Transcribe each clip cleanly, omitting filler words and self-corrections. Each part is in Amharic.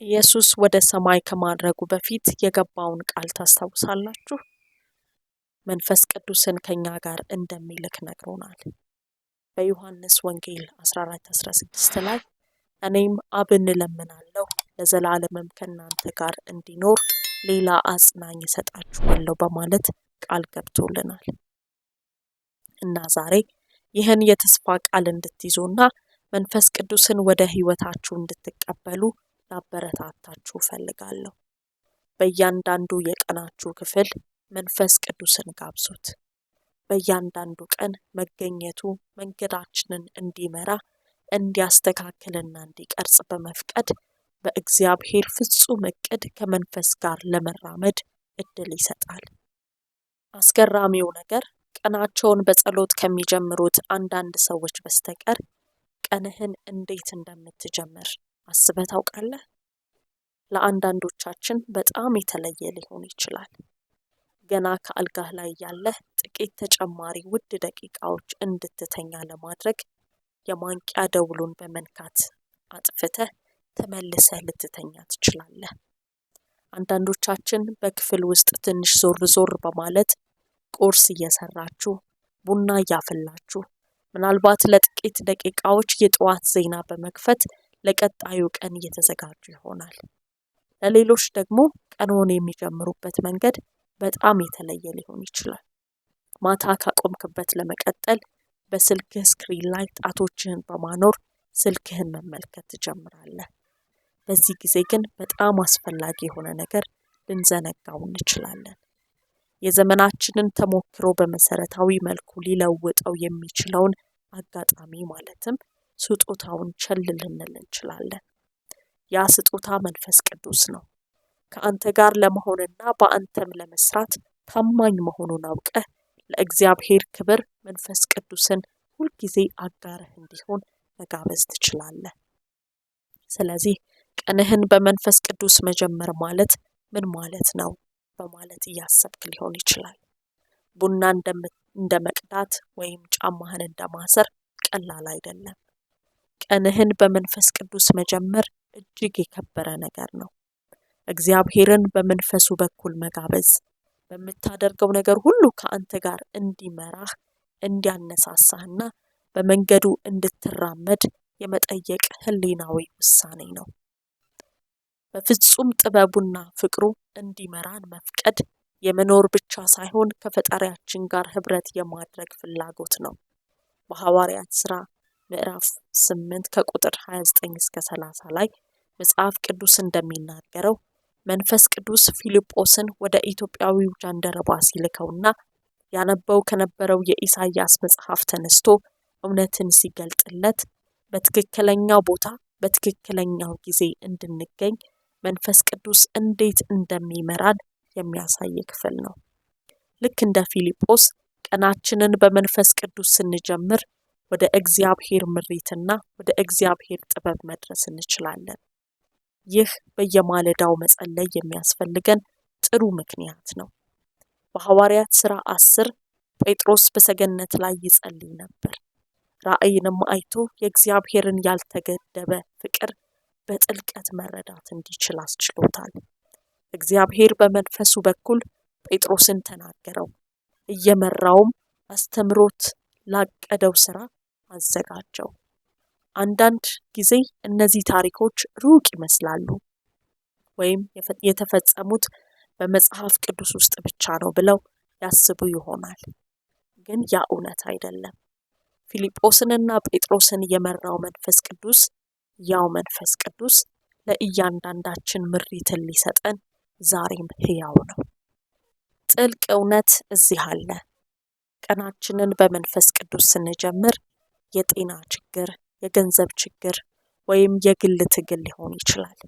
ኢየሱስ ወደ ሰማይ ከማድረጉ በፊት የገባውን ቃል ታስታውሳላችሁ? መንፈስ ቅዱስን ከኛ ጋር እንደሚልክ ነግሮናል። በዮሐንስ ወንጌል 14:16 ላይ እኔም አብን እለምናለሁ ለዘላለምም ከእናንተ ጋር እንዲኖር ሌላ አጽናኝ እሰጣችኋለሁ በማለት ቃል ገብቶልናል። እና ዛሬ ይህን የተስፋ ቃል እንድትይዙና መንፈስ ቅዱስን ወደ ህይወታችሁ እንድትቀበሉ ላበረታታችሁ ፈልጋለሁ። በእያንዳንዱ የቀናችሁ ክፍል መንፈስ ቅዱስን ጋብዙት። በእያንዳንዱ ቀን መገኘቱ መንገዳችንን እንዲመራ እንዲያስተካክልና እንዲቀርጽ በመፍቀድ በእግዚአብሔር ፍጹም እቅድ ከመንፈስ ጋር ለመራመድ እድል ይሰጣል። አስገራሚው ነገር ቀናቸውን በጸሎት ከሚጀምሩት አንዳንድ ሰዎች በስተቀር ቀንህን እንዴት እንደምትጀምር አስበህ ታውቃለህ? ለአንዳንዶቻችን በጣም የተለየ ሊሆን ይችላል። ገና ከአልጋህ ላይ ያለህ ጥቂት ተጨማሪ ውድ ደቂቃዎች እንድትተኛ ለማድረግ የማንቂያ ደውሉን በመንካት አጥፍተህ ተመልሰህ ልትተኛ ትችላለህ። አንዳንዶቻችን በክፍል ውስጥ ትንሽ ዞር ዞር በማለት ቁርስ እየሰራችሁ ቡና እያፈላችሁ ምናልባት ለጥቂት ደቂቃዎች የጠዋት ዜና በመክፈት ለቀጣዩ ቀን እየተዘጋጁ ይሆናል። ለሌሎች ደግሞ ቀኑን የሚጀምሩበት መንገድ በጣም የተለየ ሊሆን ይችላል። ማታ ካቆምክበት ለመቀጠል በስልክህ ስክሪን ላይ ጣቶችህን በማኖር ስልክህን መመልከት ትጀምራለህ። በዚህ ጊዜ ግን በጣም አስፈላጊ የሆነ ነገር ልንዘነጋው እንችላለን። የዘመናችንን ተሞክሮ በመሰረታዊ መልኩ ሊለውጠው የሚችለውን አጋጣሚ ማለትም ስጦታውን ቸል ልንል እንችላለን። ያ ስጦታ መንፈስ ቅዱስ ነው። ከአንተ ጋር ለመሆንና በአንተም ለመስራት ታማኝ መሆኑን አውቀህ ለእግዚአብሔር ክብር መንፈስ ቅዱስን ሁልጊዜ አጋርህ እንዲሆን መጋበዝ ትችላለህ። ስለዚህ ቀንህን በመንፈስ ቅዱስ መጀመር ማለት ምን ማለት ነው በማለት እያሰብክ ሊሆን ይችላል። ቡና እንደ መቅዳት ወይም ጫማህን እንደማሰር ቀላል አይደለም። ቀንህን በመንፈስ ቅዱስ መጀመር እጅግ የከበረ ነገር ነው። እግዚአብሔርን በመንፈሱ በኩል መጋበዝ በምታደርገው ነገር ሁሉ ከአንተ ጋር እንዲመራህ እንዲያነሳሳህና በመንገዱ እንድትራመድ የመጠየቅ ህሊናዊ ውሳኔ ነው። በፍጹም ጥበቡና ፍቅሩ እንዲመራን መፍቀድ የመኖር ብቻ ሳይሆን ከፈጣሪያችን ጋር ህብረት የማድረግ ፍላጎት ነው። በሐዋርያት ሥራ ምዕራፍ 8 ከቁጥር 29 እስከ 30 ላይ መጽሐፍ ቅዱስ እንደሚናገረው መንፈስ ቅዱስ ፊልጶስን ወደ ኢትዮጵያዊው ጃንደረባ ሲልከውና ያነበው ከነበረው የኢሳይያስ መጽሐፍ ተነስቶ እውነትን ሲገልጥለት በትክክለኛው ቦታ በትክክለኛው ጊዜ እንድንገኝ መንፈስ ቅዱስ እንዴት እንደሚመራን የሚያሳይ ክፍል ነው። ልክ እንደ ፊልጶስ ቀናችንን በመንፈስ ቅዱስ ስንጀምር ወደ እግዚአብሔር ምሪትና ወደ እግዚአብሔር ጥበብ መድረስ እንችላለን። ይህ በየማለዳው መጸለይ የሚያስፈልገን ጥሩ ምክንያት ነው። በሐዋርያት ሥራ 10 ጴጥሮስ በሰገነት ላይ ይጸልይ ነበር። ራእይንም አይቶ የእግዚአብሔርን ያልተገደበ ፍቅር በጥልቀት መረዳት እንዲችል አስችሎታል። እግዚአብሔር በመንፈሱ በኩል ጴጥሮስን ተናገረው፣ እየመራውም አስተምሮት ላቀደው ሥራ አዘጋጀው። አንዳንድ ጊዜ እነዚህ ታሪኮች ሩቅ ይመስላሉ ወይም የተፈጸሙት በመጽሐፍ ቅዱስ ውስጥ ብቻ ነው ብለው ያስቡ ይሆናል። ግን ያ እውነት አይደለም። ፊልጶስንና ጴጥሮስን የመራው መንፈስ ቅዱስ ያው መንፈስ ቅዱስ ለእያንዳንዳችን ምሪትን ሊሰጠን ዛሬም ሕያው ነው። ጥልቅ እውነት እዚህ አለ። ቀናችንን በመንፈስ ቅዱስ ስንጀምር የጤና ችግር፣ የገንዘብ ችግር ወይም የግል ትግል ሊሆን ይችላል።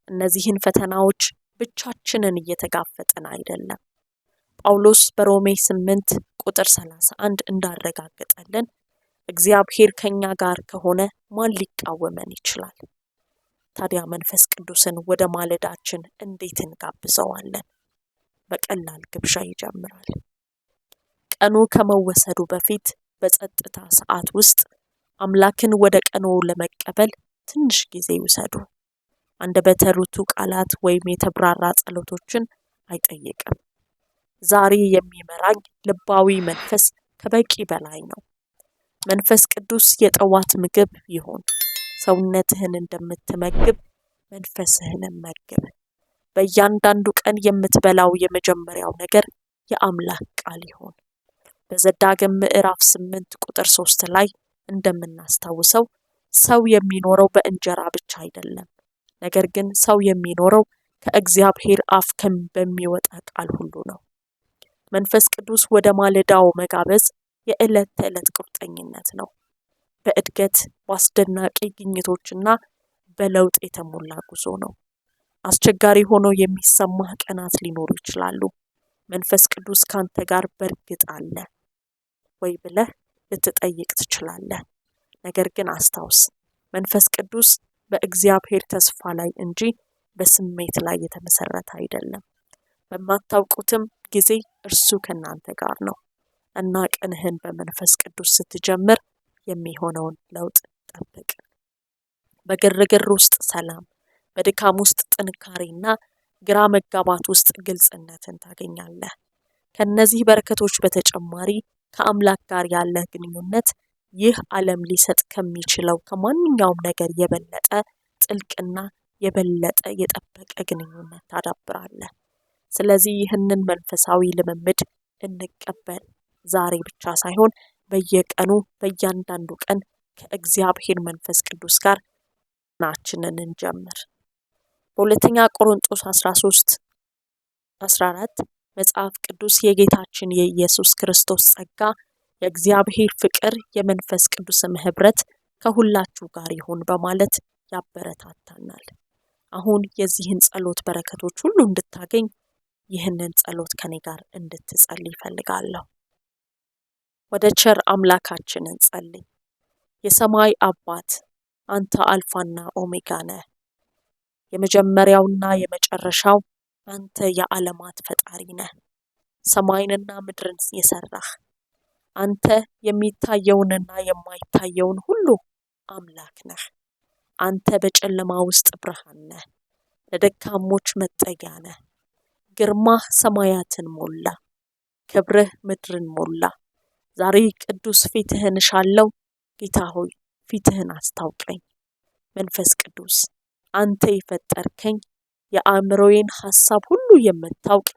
እነዚህን ፈተናዎች ብቻችንን እየተጋፈጥን አይደለም። ጳውሎስ በሮሜ 8 ቁጥር 31 እንዳረጋገጠልን እግዚአብሔር ከኛ ጋር ከሆነ ማን ሊቃወመን ይችላል? ታዲያ መንፈስ ቅዱስን ወደ ማለዳችን እንዴት እንጋብዘዋለን? በቀላል ግብዣ ይጀምራል። ቀኑ ከመወሰዱ በፊት በጸጥታ ሰዓት ውስጥ አምላክን ወደ ቀኑ ለመቀበል ትንሽ ጊዜ ይውሰዱ። አንደበተ ርቱዕ ቃላት ወይም የተብራራ ጸሎቶችን አይጠይቅም። ዛሬ የሚመራኝ ልባዊ መንፈስ ከበቂ በላይ ነው። መንፈስ ቅዱስ የጠዋት ምግብ ይሁን። ሰውነትህን እንደምትመግብ መንፈስህንም መግብ። በእያንዳንዱ ቀን የምትበላው የመጀመሪያው ነገር የአምላክ ቃል ይሁን። በዘዳግም ምዕራፍ 8 ቁጥር 3 ላይ እንደምናስታውሰው ሰው የሚኖረው በእንጀራ ብቻ አይደለም፣ ነገር ግን ሰው የሚኖረው ከእግዚአብሔር አፍ በሚወጣ ቃል ሁሉ ነው። መንፈስ ቅዱስ ወደ ማለዳው መጋበዝ የዕለት ተዕለት ቁርጠኝነት ነው። በእድገት በአስደናቂ ግኝቶችና በለውጥ የተሞላ ጉዞ ነው። አስቸጋሪ ሆኖ የሚሰማህ ቀናት ሊኖሩ ይችላሉ። መንፈስ ቅዱስ ካንተ ጋር በእርግጥ አለ ወይ ብለህ ልትጠይቅ ትችላለህ። ነገር ግን አስታውስ፣ መንፈስ ቅዱስ በእግዚአብሔር ተስፋ ላይ እንጂ በስሜት ላይ የተመሰረተ አይደለም። በማታውቁትም ጊዜ እርሱ ከናንተ ጋር ነው እና ቀንህን በመንፈስ ቅዱስ ስትጀምር የሚሆነውን ለውጥ ጠብቅ። በግርግር ውስጥ ሰላም፣ በድካም ውስጥ ጥንካሬና ግራ መጋባት ውስጥ ግልጽነትን ታገኛለህ። ከነዚህ በረከቶች በተጨማሪ ከአምላክ ጋር ያለህ ግንኙነት ይህ ዓለም ሊሰጥ ከሚችለው ከማንኛውም ነገር የበለጠ ጥልቅና የበለጠ የጠበቀ ግንኙነት ታዳብራለህ። ስለዚህ ይህንን መንፈሳዊ ልምምድ እንቀበል። ዛሬ ብቻ ሳይሆን በየቀኑ በእያንዳንዱ ቀን ከእግዚአብሔር መንፈስ ቅዱስ ጋር ናችንን እንጀምር። በሁለተኛ ቆሮንጦስ 13:14 መጽሐፍ ቅዱስ የጌታችን የኢየሱስ ክርስቶስ ጸጋ፣ የእግዚአብሔር ፍቅር፣ የመንፈስ ቅዱስም ኅብረት ከሁላችሁ ጋር ይሁን በማለት ያበረታታናል። አሁን የዚህን ጸሎት በረከቶች ሁሉ እንድታገኝ ይህንን ጸሎት ከኔ ጋር እንድትጸልይ እፈልጋለሁ። ወደ ቸር አምላካችን እንጸልይ። የሰማይ አባት፣ አንተ አልፋና ኦሜጋ ነህ። የመጀመሪያውና የመጨረሻው አንተ የዓለማት ፈጣሪ ነህ። ሰማይንና ምድርን የሰራህ አንተ የሚታየውንና የማይታየውን ሁሉ አምላክ ነህ። አንተ በጨለማ ውስጥ ብርሃን ነህ። ለደካሞች መጠጊያ ነህ። ግርማህ ሰማያትን ሞላ፣ ክብርህ ምድርን ሞላ። ዛሬ ቅዱስ ፊትህን እሻለው። ጌታ ሆይ ፊትህን አስታውቀኝ። መንፈስ ቅዱስ አንተ የፈጠርከኝ የአእምሮዬን ሐሳብ ሁሉ የምታውቅ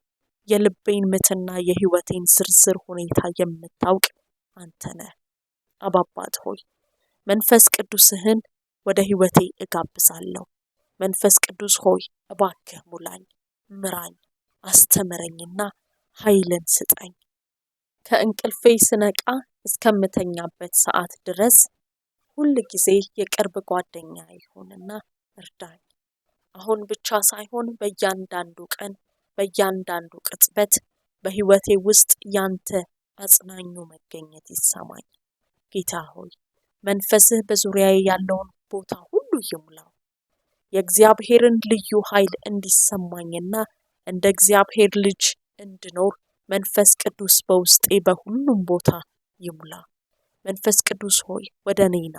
የልቤን ምትና የህይወቴን ዝርዝር ሁኔታ የምታውቅ አንተ ነህ። አባባት ሆይ መንፈስ ቅዱስህን ወደ ህይወቴ እጋብዛለሁ። መንፈስ ቅዱስ ሆይ እባክህ ሙላኝ፣ ምራኝ፣ አስተምረኝና ኃይልን ስጠኝ። ከእንቅልፌ ስነቃ እስከምተኛበት ሰዓት ድረስ ሁል ጊዜ የቅርብ ጓደኛ ይሁንና እርዳኝ። አሁን ብቻ ሳይሆን በእያንዳንዱ ቀን በእያንዳንዱ ቅጽበት በህይወቴ ውስጥ ያንተ አጽናኙ መገኘት ይሰማኝ። ጌታ ሆይ መንፈስህ በዙሪያዬ ያለውን ቦታ ሁሉ ይሙላው። የእግዚአብሔርን ልዩ ኃይል እንዲሰማኝና እንደ እግዚአብሔር ልጅ እንድኖር መንፈስ ቅዱስ በውስጤ በሁሉም ቦታ ይሙላ። መንፈስ ቅዱስ ሆይ ወደ እኔ ና፣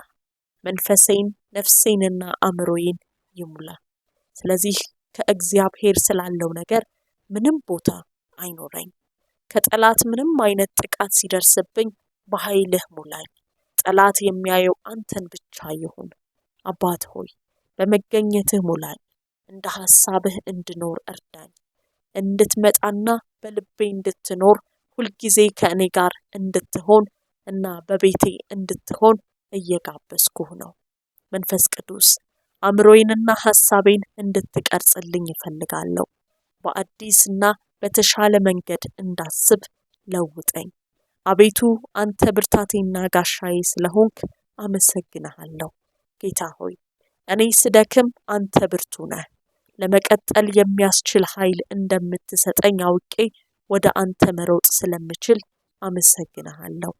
መንፈሴን ነፍሴንና አእምሮዬን ይሙላ። ስለዚህ ከእግዚአብሔር ስላለው ነገር ምንም ቦታ አይኖረኝ። ከጠላት ምንም አይነት ጥቃት ሲደርስብኝ በኃይልህ ሙላኝ። ጠላት የሚያየው አንተን ብቻ ይሁን። አባት ሆይ በመገኘትህ ሙላኝ። እንደ ሐሳብህ እንድኖር እርዳኝ። እንድትመጣና በልቤ እንድትኖር ሁልጊዜ ከእኔ ጋር እንድትሆን እና በቤቴ እንድትሆን እየጋበዝኩህ ነው። መንፈስ ቅዱስ አእምሮዬንና ሐሳቤን እንድትቀርጽልኝ እፈልጋለሁ። በአዲስና በተሻለ መንገድ እንዳስብ ለውጠኝ። አቤቱ አንተ ብርታቴና ጋሻዬ ስለሆንክ አመሰግንሃለሁ። ጌታ ሆይ እኔ ስደክም አንተ ብርቱ ነህ። ለመቀጠል የሚያስችል ኃይል እንደምትሰጠኝ አውቄ ወደ አንተ መሮጥ ስለምችል አመሰግንሃለሁ።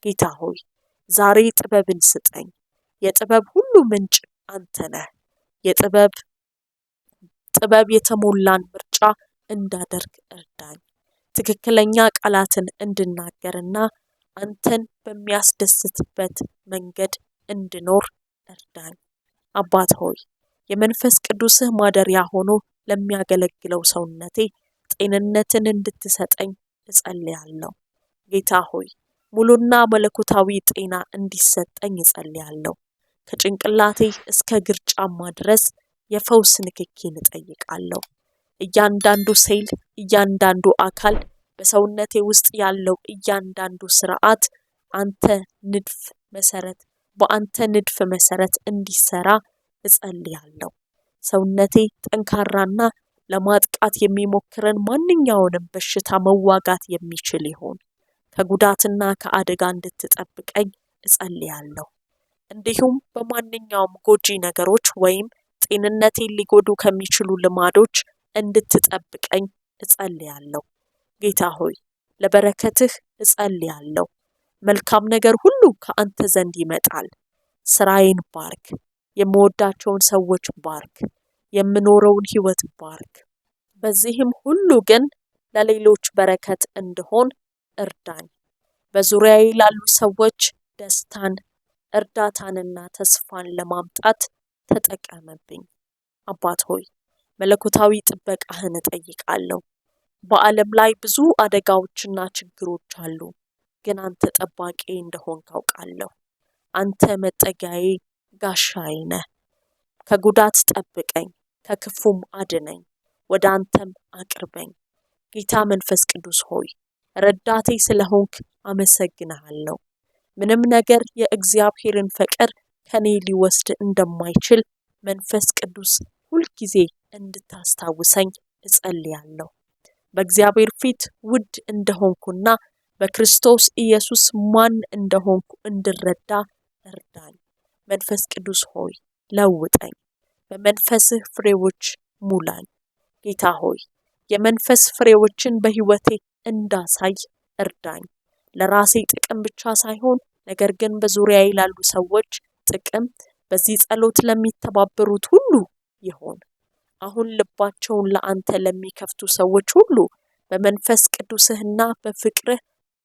ጌታ ሆይ ዛሬ ጥበብን ስጠኝ። የጥበብ ሁሉ ምንጭ አንተ ነህ። ጥበብ የተሞላን ምርጫ እንዳደርግ እርዳኝ። ትክክለኛ ቃላትን እንድናገርና አንተን በሚያስደስትበት መንገድ እንድኖር እርዳኝ። አባት ሆይ የመንፈስ ቅዱስህ ማደሪያ ሆኖ ለሚያገለግለው ሰውነቴ ጤንነትን እንድትሰጠኝ እጸልያለሁ። ጌታ ሆይ ሙሉና መለኮታዊ ጤና እንዲሰጠኝ እጸልያለሁ። ከጭንቅላቴ እስከ እግር ጫማ ድረስ የፈውስ ንክኪን እጠይቃለሁ። እያንዳንዱ ሴል፣ እያንዳንዱ አካል፣ በሰውነቴ ውስጥ ያለው እያንዳንዱ ስርዓት በአንተ ንድፍ መሰረት እንዲሰራ እጸልያለሁ። ሰውነቴ ጠንካራና ለማጥቃት የሚሞክረን ማንኛውንም በሽታ መዋጋት የሚችል ይሁን። ከጉዳትና ከአደጋ እንድትጠብቀኝ እጸልያለሁ። እንዲሁም በማንኛውም ጎጂ ነገሮች ወይም ጤንነቴን ሊጎዱ ከሚችሉ ልማዶች እንድትጠብቀኝ እጸልያለሁ። ጌታ ሆይ ለበረከትህ እጸልያለሁ። መልካም ነገር ሁሉ ከአንተ ዘንድ ይመጣል። ስራዬን ባርክ፣ የምወዳቸውን ሰዎች ባርክ፣ የምኖረውን ህይወት ባርክ። በዚህም ሁሉ ግን ለሌሎች በረከት እንድሆን እርዳኝ። በዙሪያዬ ላሉ ሰዎች ደስታን፣ እርዳታንና ተስፋን ለማምጣት ተጠቀመብኝ። አባት ሆይ መለኮታዊ ጥበቃህን እጠይቃለሁ። በዓለም ላይ ብዙ አደጋዎችና ችግሮች አሉ፣ ግን አንተ ጠባቂ እንደሆንክ አውቃለሁ። አንተ መጠጊያዬ፣ ጋሻዬ ነህ። ከጉዳት ጠብቀኝ፣ ከክፉም አድነኝ፣ ወደ አንተም አቅርበኝ። ጌታ መንፈስ ቅዱስ ሆይ ረዳቴ ስለሆንክ አመሰግንሃለሁ። ምንም ነገር የእግዚአብሔርን ፍቅር ከኔ ሊወስድ እንደማይችል መንፈስ ቅዱስ ሁልጊዜ እንድታስታውሰኝ እጸልያለሁ። በእግዚአብሔር ፊት ውድ እንደሆንኩና በክርስቶስ ኢየሱስ ማን እንደሆንኩ እንድረዳ እርዳኝ። መንፈስ ቅዱስ ሆይ ለውጠኝ፣ በመንፈስህ ፍሬዎች ሙላኝ። ጌታ ሆይ የመንፈስ ፍሬዎችን በህይወቴ እንዳሳይ እርዳኝ። ለራሴ ጥቅም ብቻ ሳይሆን ነገር ግን በዙሪያዬ ላሉ ሰዎች ጥቅም፣ በዚህ ጸሎት ለሚተባበሩት ሁሉ ይሆን። አሁን ልባቸውን ለአንተ ለሚከፍቱ ሰዎች ሁሉ በመንፈስ ቅዱስህና በፍቅርህ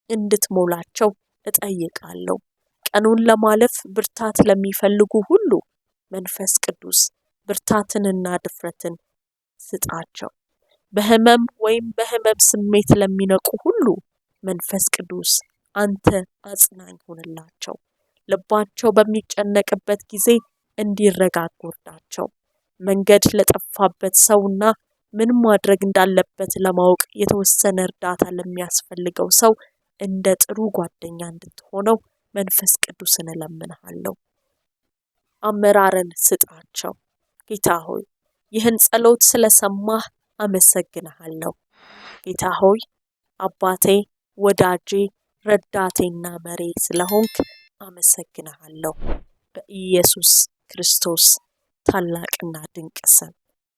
እንድትሞላቸው እጠይቃለሁ። ቀኑን ለማለፍ ብርታት ለሚፈልጉ ሁሉ መንፈስ ቅዱስ ብርታትንና ድፍረትን ስጣቸው። በህመም ወይም በህመም ስሜት ለሚነቁ ሁሉ መንፈስ ቅዱስ አንተ አጽናኝ ሁንላቸው። ልባቸው በሚጨነቅበት ጊዜ እንዲረጋጉ እርዳቸው። መንገድ ለጠፋበት ሰውና ምን ማድረግ እንዳለበት ለማወቅ የተወሰነ እርዳታ ለሚያስፈልገው ሰው እንደ ጥሩ ጓደኛ እንድትሆነው መንፈስ ቅዱስን እለምንሃለሁ። አመራርን ስጣቸው። ጌታ ሆይ ይህን ጸሎት ስለሰማህ አመሰግንሃለሁ። ጌታ ሆይ አባቴ፣ ወዳጄ፣ ረዳቴና መሪ ስለሆንክ አመሰግንሃለሁ። በኢየሱስ ክርስቶስ ታላቅና ድንቅ ስም